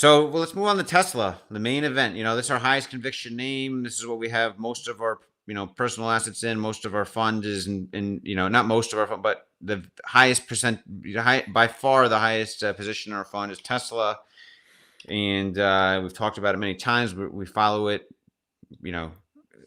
Well, let's move on to Tesla, the main event. This is our highest conviction name. This is what we have most of our, personal assets in. Most of our fund is in not most of our fund, but the highest percent, by far the highest position in our fund is Tesla. And we've talked about it many times. We follow it, you know,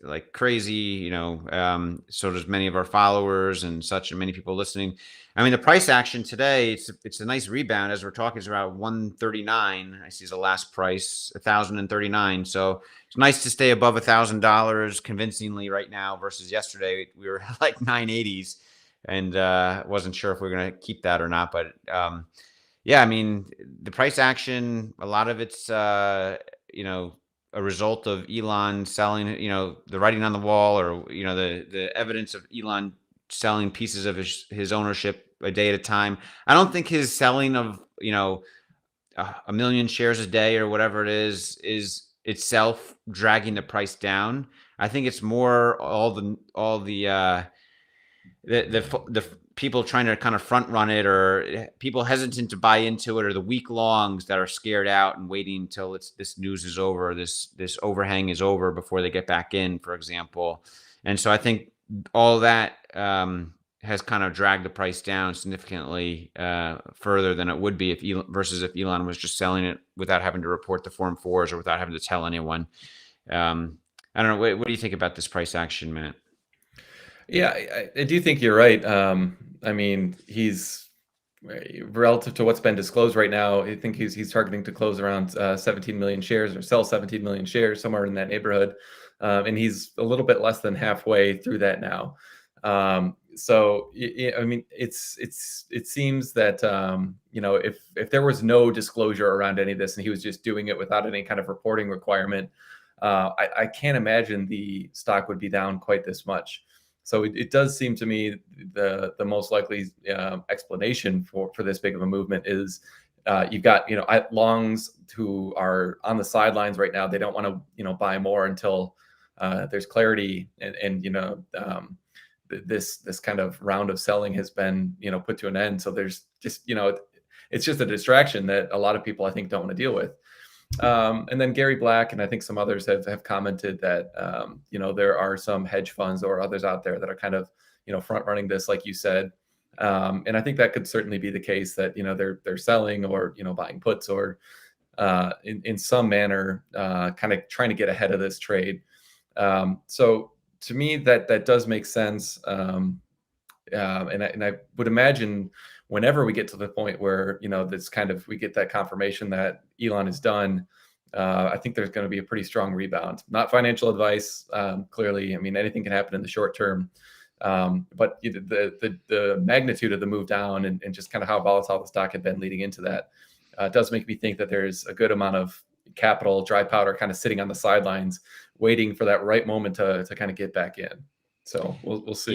like crazy, so does many of our followers and such, and many people listening. I mean, the price action today, it's a nice rebound as we're talking. It's around 139. I see the last price 1,039. So it's nice to stay above $1,000 convincingly right now versus yesterday. We were like 980s, and wasn't sure if we are going to keep that or not. But yeah, I mean, the price action, a lot of it's a result of Elon selling, the writing on the wall, or the evidence of Elon selling pieces of his ownership a day at a time. I don't think his selling of a million shares a day or whatever it is itself dragging the price down. I think it's more all the people trying to kind of front run it, or people hesitant to buy into it, or the week longs that are scared out and waiting until this news is over, this overhang is over before they get back in, for example. And so I think all that has kind of dragged the price down significantly further than it would be if Elon was just selling it without having to report the Form 4s or without having to tell anyone. I don't know. What do you think about this price action, Matt? Yeah, I do think you're right. I mean, he's relative to what's been disclosed right now. I think he's targeting to close around 17 million shares, or sell 17 million shares, somewhere in that neighborhood, and he's a little bit less than halfway through that now. So I mean, it seems that if there was no disclosure around any of this and he was just doing it without any kind of reporting requirement, I can't imagine the stock would be down quite this much. So it does seem to me the most likely explanation for this big of a movement is you've got longs who are on the sidelines right now. They don't want to buy more until there's clarity, and this kind of round of selling has been put to an end. So there's just it's just a distraction that a lot of people I think don't want to deal with. And then Gary Black and I think some others have commented that there are some hedge funds or others out there that are kind of front running this, like you said, and I think that could certainly be the case, that they're selling or buying puts, or in some manner kind of trying to get ahead of this trade. So to me that does make sense, and I would imagine whenever we get to the point where this kind of we get that confirmation that Elon is done, I think there's going to be a pretty strong rebound. Not financial advice, clearly. I mean, anything can happen in the short term, but the magnitude of the move down and just kind of how volatile the stock had been leading into that does make me think that there's a good amount of capital, dry powder, kind of sitting on the sidelines, waiting for that right moment to kind of get back in. So we'll see.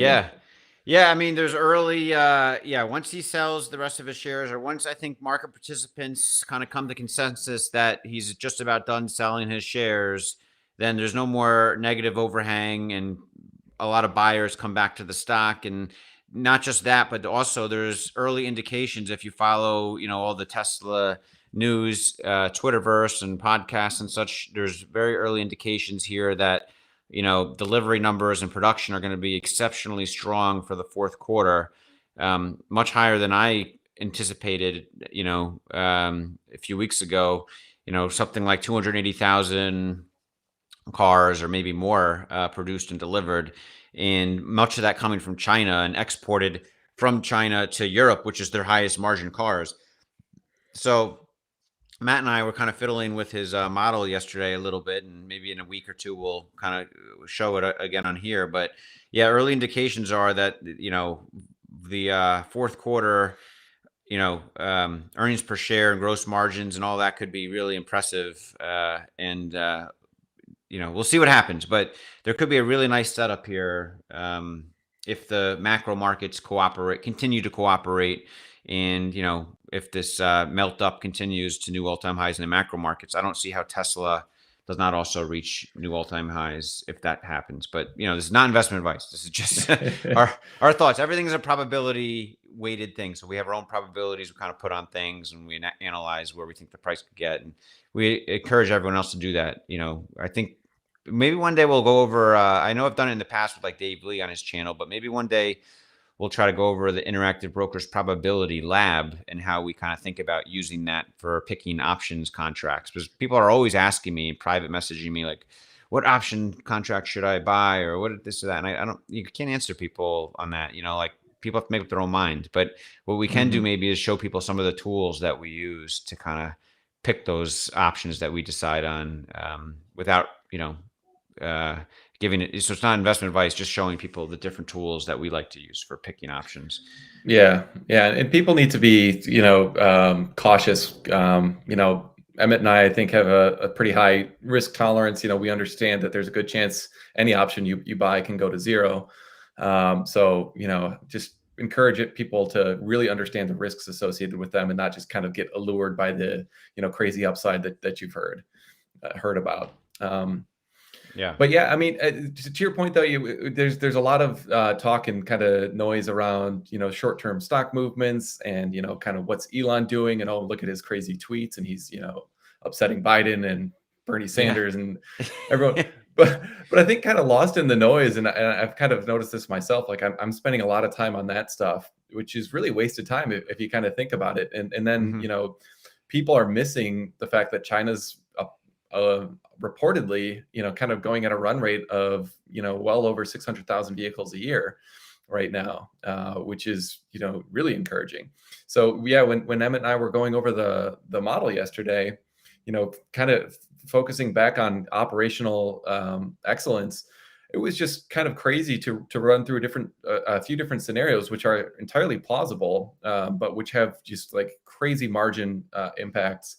Yeah, I mean, there's early, once he sells the rest of his shares, or once I think market participants kind of come to consensus that he's just about done selling his shares, then there's no more negative overhang, and a lot of buyers come back to the stock. And not just that, but also there's early indications, if you follow, all the Tesla news, Twitterverse and podcasts and such, there's very early indications here that delivery numbers and production are going to be exceptionally strong for the fourth quarter, much higher than I anticipated, a few weeks ago, something like 280,000 cars or maybe more produced and delivered, and much of that coming from China and exported from China to Europe, which is their highest margin cars. So Matt and I were kind of fiddling with his model yesterday a little bit, and maybe in a week or two we'll kind of show it again on here. But yeah, early indications are that the fourth quarter, earnings per share and gross margins and all that could be really impressive. And we'll see what happens, but there could be a really nice setup here if the macro markets continue to cooperate. And, if this melt up continues to new all-time highs in the macro markets, I don't see how Tesla does not also reach new all-time highs if that happens. But this is not investment advice. This is just our thoughts. Everything is a probability weighted thing. So we have our own probabilities we kind of put on things, and we analyze where we think the price could get, and we encourage everyone else to do that. I think maybe one day we'll go over. I know I've done it in the past with like Dave Lee on his channel, but maybe one day we'll try to go over the Interactive Brokers Probability Lab and how we kind of think about using that for picking options contracts. Because people are always asking me, private messaging me, like, what option contract should I buy, or what this or that? And you can't answer people on that. Like, people have to make up their own mind. But what we can do maybe is show people some of the tools that we use to kind of pick those options that we decide on, without giving it. So it's not investment advice, just showing people the different tools that we like to use for picking options. Yeah. And people need to be, cautious. Emmett and I think, have a pretty high risk tolerance. We understand that there's a good chance any option you buy can go to zero. So, just encourage people to really understand the risks associated with them and not just kind of get allured by the, crazy upside that you've heard about. Yeah. But yeah, I mean, to your point though, there's a lot of talk and kind of noise around, short-term stock movements and, kind of what's Elon doing, and, oh, look at his crazy tweets, and he's, upsetting Biden and Bernie Sanders and everyone. But I think kind of lost in the noise, and I've kind of noticed this myself. Like, I'm spending a lot of time on that stuff, which is really wasted time if you kind of think about it. And then, people are missing the fact that China's reportedly, kind of going at a run rate of, well over 600,000 vehicles a year right now, which is, really encouraging. So yeah, when Emmett and I were going over the model yesterday, kind of focusing back on operational excellence, it was just kind of crazy to run through a few different scenarios, which are entirely plausible, but which have just like crazy margin impacts.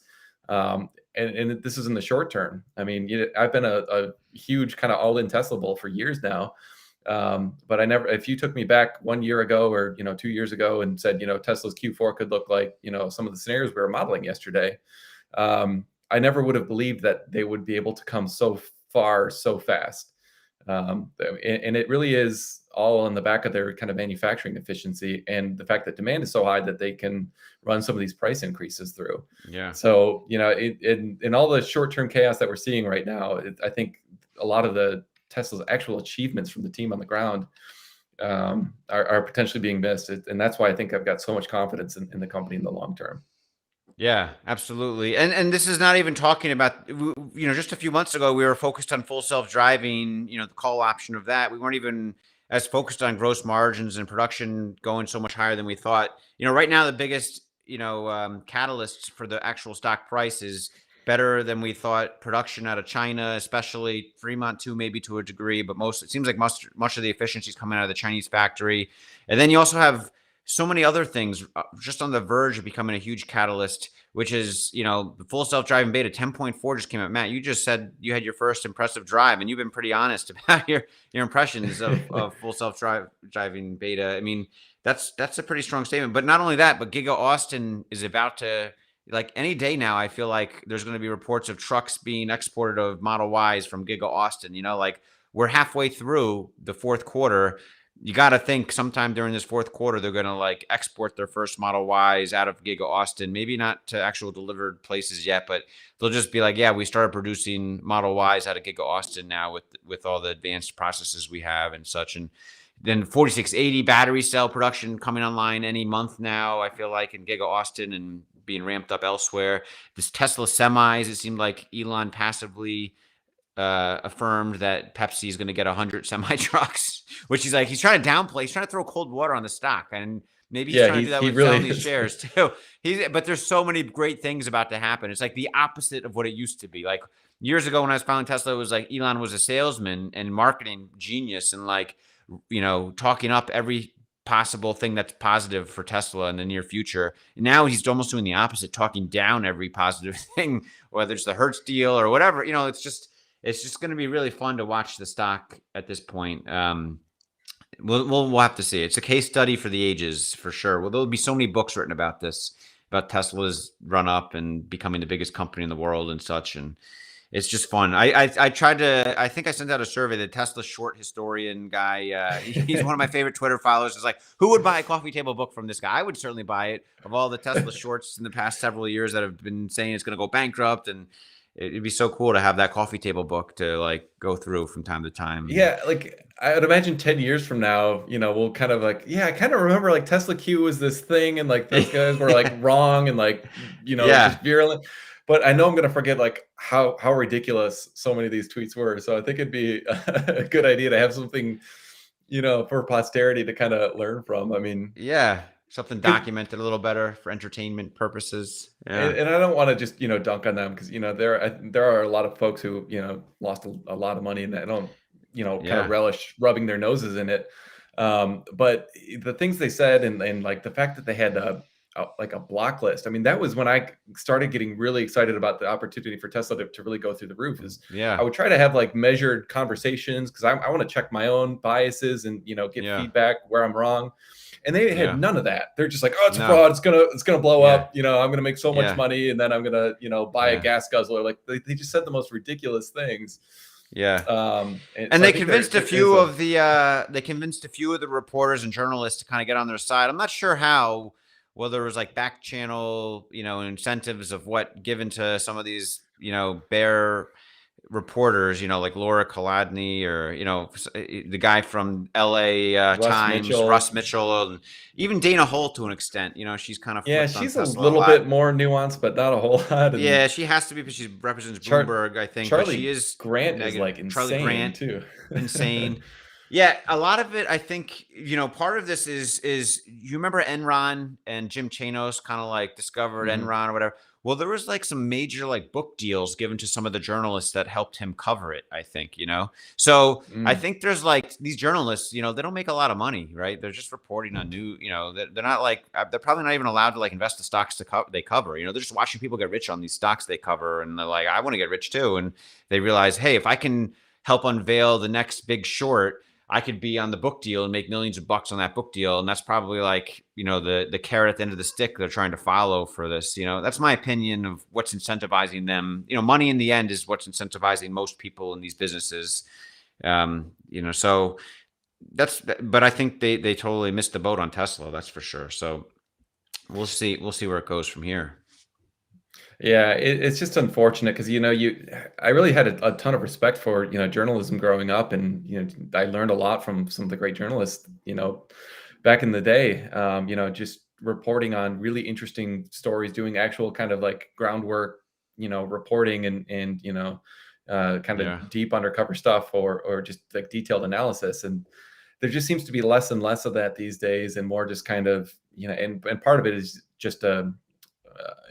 And this is in the short term. I mean, I've been a huge kind of all-in Tesla bull for years now. But if you took me back 1 year ago or, 2 years ago and said, Tesla's Q4 could look like, some of the scenarios we were modeling yesterday, I never would have believed that they would be able to come so far so fast. And it really is all on the back of their kind of manufacturing efficiency and the fact that demand is so high that they can run some of these price increases through. Yeah. So, in all the short-term chaos that we're seeing right now, I think a lot of the Tesla's actual achievements from the team on the ground are potentially being missed. And that's why I think I've got so much confidence in the company in the long term. Yeah, absolutely. And this is not even talking about, just a few months ago, we were focused on full self-driving, the call option of that. We weren't even as focused on gross margins and production going so much higher than we thought. Right now, the biggest, catalysts for the actual stock price is better than we thought. Production out of China, especially Fremont too, maybe to a degree, but it seems like much of the efficiency is coming out of the Chinese factory. And then you also have so many other things just on the verge of becoming a huge catalyst, which is, the full self-driving beta 10.4 just came out. Matt, you just said you had your first impressive drive, and you've been pretty honest about your impressions of full self-driving beta. I mean, that's a pretty strong statement. But not only that, but Giga Austin is about to, like, any day now, I feel like there's going to be reports of trucks being exported of Model Ys from Giga Austin. Like, we're halfway through the fourth quarter. You got to think sometime during this fourth quarter, they're going to like export their first Model Ys out of Giga Austin, maybe not to actual delivered places yet, but they'll just be like, yeah, we started producing Model Ys out of Giga Austin now with all the advanced processes we have and such. And then 4680 battery cell production coming online any month now, I feel like, in Giga Austin and being ramped up elsewhere. This Tesla semis, it seemed like Elon passively affirmed that Pepsi is going to get 100 semi trucks, which he's trying to downplay. He's trying to throw cold water on the stock, and maybe he's trying to do that with selling these shares too. But there's so many great things about to happen. It's like the opposite of what it used to be. Like years ago when I was founding Tesla, it was like Elon was a salesman and marketing genius, and like, talking up every possible thing that's positive for Tesla in the near future. And now he's almost doing the opposite, talking down every positive thing, whether it's the Hertz deal or whatever. It's just going to be really fun to watch the stock at this point. We'll have to see. It's a case study for the ages, for sure. Well, there'll be so many books written about this, about Tesla's run up and becoming the biggest company in the world and such. And It's just fun. I tried to. I think I sent out a survey. The Tesla short historian guy. He's one of my favorite Twitter followers. Is like, who would buy a coffee table book from this guy? I would certainly buy it. Of all the Tesla shorts in the past several years that have been saying it's going to go bankrupt, and it'd be so cool to have that coffee table book to like go through from time to time. Yeah, like I would imagine 10 years from now, we'll kind of like, yeah, I kind of remember like Tesla Q was this thing and like those guys were like wrong and like, Yeah. just virulent. But I know I'm gonna forget like how ridiculous so many of these tweets were. So I think it'd be a good idea to have something, for posterity to kind of learn from. I mean, Yeah. Something 'cause- documented a little better for entertainment purposes. and, Yeah. and I don't want to just dunk on them because there are a lot of folks who lost a lot of money and I don't kind Yeah. of relish rubbing their noses in it. But the things they said and like the fact that they had like a block list. I mean, that was when I started getting really excited about the opportunity for Tesla to really go through the roof. Is Yeah. I would try to have like measured conversations because I want to check my own biases and get Yeah. feedback where I'm wrong. And they had Yeah. none of that. They're just like, oh, it's a No. fraud. It's gonna blow Yeah. up. I'm gonna make so much Yeah. money, and then I'm gonna buy Yeah. a gas guzzler. Like they just said the most ridiculous things. Yeah. And And so they I think convinced there a few is of the reporters and journalists to kind of get on their side. I'm not sure how. Well, there was like back channel, incentives of what given to some of these, bear reporters, like Laura Kolodny or, the guy from LA Times, Mitchell. Russ Mitchell, and even Dana Holt to an extent. She's kind of Yeah, flipped on she's a Tesla little lot. bit more nuanced, but not a whole lot. And Yeah, she has to be because she represents Char- Bloomberg, I think. But Charlie she is Grant is negative. like insane Charlie Grant, too. insane. Yeah, a lot of it, I think, part of this is you remember Enron and Jim Chanos kind of like discovered Mhm. Enron or whatever. Well, there was like some major like book deals given to some of the journalists that helped him cover it, I think, So I Mm. think there's like these journalists, they don't make a lot of money, right? They're just reporting on new, they're not like, they're probably not even allowed to like invest the stocks they cover, they're just watching people get rich on these stocks they cover. And they're like, I want to get rich too. And they realize, hey, if I can help unveil the next big short, I could be on the book deal and make millions of bucks on that book deal. And that's probably like, the carrot at the end of the stick they're trying to follow for this. That's my opinion of what's incentivizing them. Money in the end is what's incentivizing most people in these businesses. So but I think they totally missed the boat on Tesla. That's for sure. So we'll see where it goes from here. Yeah, it's just unfortunate because I really had a ton of respect for journalism growing up, and I learned a lot from some of the great journalists back in the day. Just reporting on really interesting stories, doing actual kind of like groundwork, reporting and kind of Yeah. deep undercover stuff or just like detailed analysis. And there just seems to be less and less of that these days, and more just kind of and part of it is just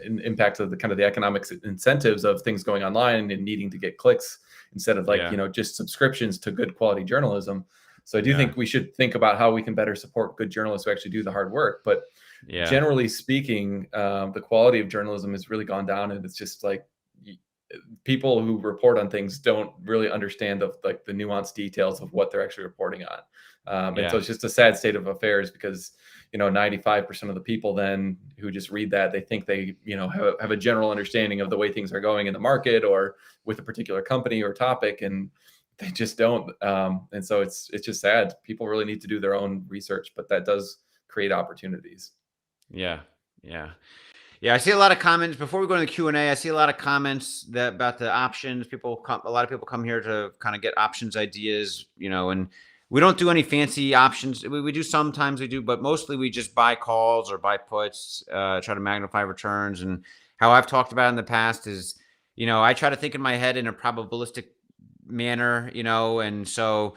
impact of the kind of the economic incentives of things going online and needing to get clicks instead of like Yeah. just subscriptions to good quality journalism. So I do Yeah. think we should think about how we can better support good journalists who actually do the hard work. But Yeah. generally speaking, the quality of journalism has really gone down, and it's just like people who report on things don't really understand the nuanced details of what they're actually reporting on. And so it's just a sad state of affairs because 95% of the people then who just read that, they think they have a general understanding of the way things are going in the market or with a particular company or topic, and they just don't. And so it's just sad. People really need to do their own research, but that does create opportunities. Yeah. Yeah. Yeah, I see a lot of comments before we go to the Q&A. I see a lot of comments about the options. A lot of people come here to kind of get options ideas, and we don't do any fancy options. We do sometimes, but mostly we just buy calls or buy puts, try to magnify returns. And how I've talked about in the past is, I try to think in my head in a probabilistic manner, and so,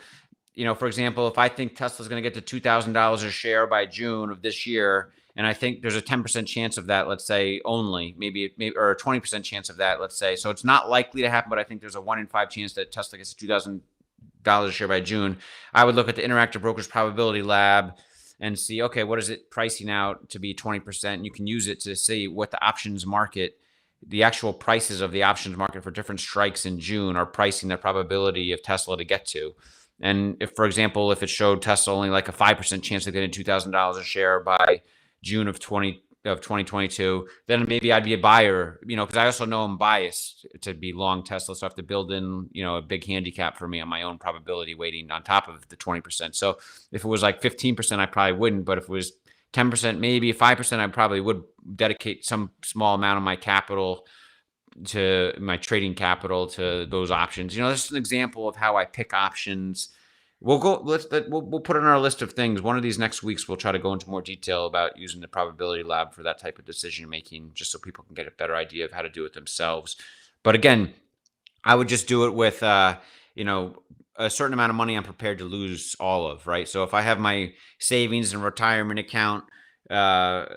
for example, if I think Tesla's going to get to $2,000 a share by June of this year, and I think there's a 10% chance of that, let's say only, maybe or a 20% chance of that, let's say. So it's not likely to happen, but I think there's a 1 in 5 chance that Tesla gets to $2,000 a share by June. I would look at the Interactive Brokers Probability Lab and see, okay, what is it pricing out to be 20%? And you can use it to see what the options market, the actual prices of the options market for different strikes in June are pricing the probability of Tesla to get to. And if, for example, if it showed Tesla only like a 5% chance of getting $2,000 a share by June of of 2022, then maybe I'd be a buyer, because I also know I'm biased to be long Tesla. So I have to build in, a big handicap for me on my own probability weighting on top of the 20%. So if it was like 15%, I probably wouldn't. But if it was 10%, maybe 5%, I probably would dedicate some small amount of my capital, to my trading capital, to those options. This is an example of how I pick options. We'll put it on our list of things. One of these next weeks, we'll try to go into more detail about using the probability lab for that type of decision making, just so people can get a better idea of how to do it themselves. But again, I would just do it with, a certain amount of money I'm prepared to lose all of, right? So if I have my savings and retirement account, for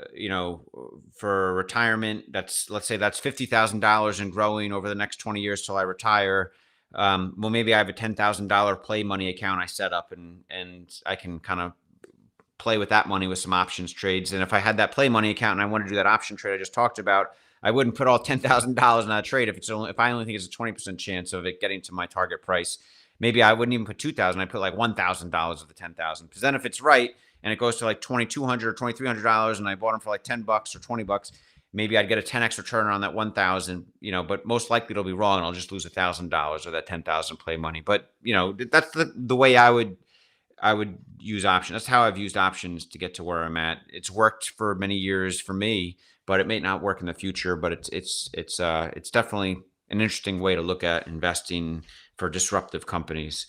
retirement, let's say that's $50,000 and growing over the next 20 years till I retire. Well, maybe I have a $10,000 play money account I set up, and I can kind of play with that money with some options trades. And if I had that play money account and I want to do that option trade I just talked about, I wouldn't put all $10,000 in that trade if I only think it's a 20% chance of it getting to my target price. Maybe I wouldn't even put 2,000. I put like $1,000 of the 10,000, because then if it's right and it goes to like $2,200 or $2,300, and I bought them for like $10 or $20, maybe I'd get a 10x return on that 1,000. But most likely it'll be wrong, and I'll just lose $1,000 of that 10,000 play money. But that's the way I would use options. That's how I've used options to get to where I'm at. It's worked for many years for me, but it may not work in the future. But it's definitely an interesting way to look at investing for disruptive companies.